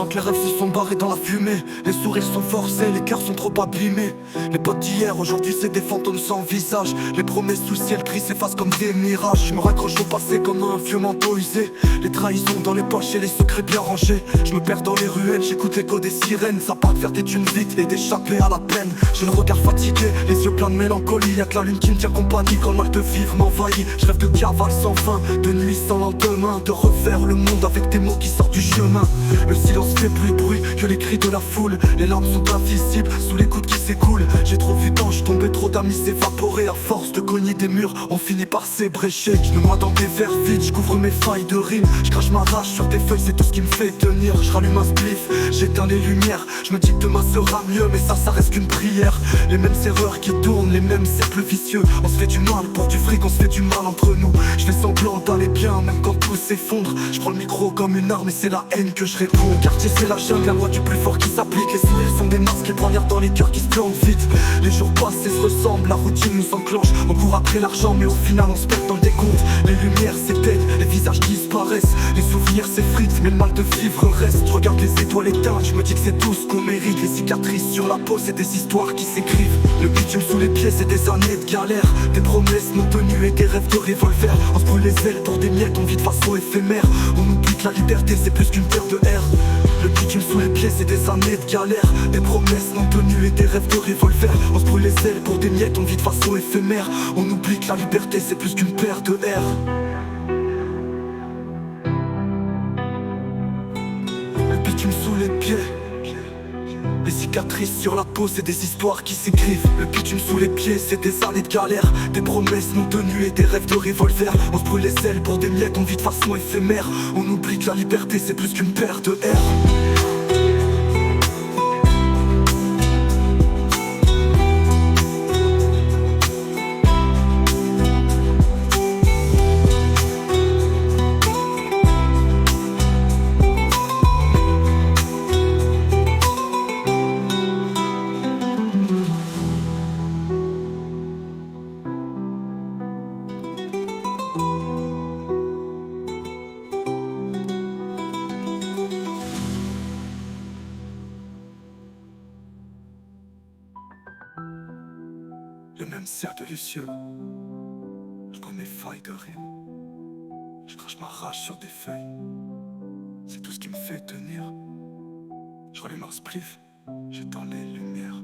sens que les rêves se sont barrés dans la fumée. Les sourires sont forcés, les cœurs sont trop abîmés. Les potes d'hier, aujourd'hui c'est des fantômes sans visage. Les promesses sous le ciel gris s'effacent comme des mirages. Je me raccroche au passé comme un vieux manteau usé. Les trahisons dans les poches et les secrets bien rangés. Je me perds dans les ruelles, j'écoute l'écho des sirènes. Ça part de faire des thunes vite et d'échapper à la peine. J'ai le regard fatigué, les yeux pleins de mélancolie. Y'a que la lune qui me tient compagnie quand le mal de vivre m'envahit. Je rêve de cavale sans fin, de nuit sans lendemain, de refaire le monde avec des mots qui sortent du chemin. Le silence fait plus bruit que les cris de la foule. Les larmes sont invisibles sous les gouttes qui s'écoulent. J'ai trop vu d'anges tomber, trop d'amis s'évaporer. À force de cogner des murs, on finit par s'ébrécher. Je me noie dans des verres vides, je couvre mes failles de rime. Je crache ma rage sur des feuilles, c'est tout ce qui me fait tenir. Je rallume un spliff, j'éteins les lumières. Je me dis que demain sera mieux, mais ça reste qu'une prière. Les mêmes erreurs qui tournent, les mêmes cercles vicieux. On se fait du mal pour du fric, on se fait du mal entre nous. Je fais semblant d'aller bien, même quand tout s'effondre. Je prends le micro comme une arme et c'est la haine que je réponds. Quartier c'est la jungle, la loi du plus fort qui s'applique. Les sourires sont des masques, les poignards dans les cœurs qui se plantent vite. Les jours passent et se ressemblent, la routine nous enclenche. On court après l'argent mais au final on se perd dans le décompte. Les lumières s'éteignent, les visages disparaissent. Les souvenirs s'effritent mais le mal de vivre reste. Je regarde les étoiles éteintes, je me dis que c'est tout ce qu'on mérite. Les cicatrices sur la peau c'est des histoires qui s'écrivent. Le bitume sous les pieds c'est des années de galère. Des promesses non tenues et des rêves de revolver. On se brûle les ailes pour des miettes, on vit de façon éphémère. On oublie que la liberté c'est plus qu'une paire de R. Le bitume sous les pieds c'est des années de galère. Des promesses non tenues et des rêves de revolver. On se brûle les ailes pour des miettes, on vit de façon éphémère. On oublie que la liberté c'est plus qu'une paire de R. Le bitume sous les pieds, les cicatrices sur la peau, c'est des histoires qui s'écrivent. Le bitume sous les pieds, c'est des années de galère. Des promesses non tenues et des rêves de revolver. On se brûle les ailes pour des miettes, on vit de façon éphémère. On oublie que la liberté c'est plus qu'une paire de R. Le même cercle vicieux. Je prends mes failles de rime. Je crache ma rage sur des feuilles. C'est tout ce qui me fait tenir. Je rallume un spliff, j'éteins les lumières.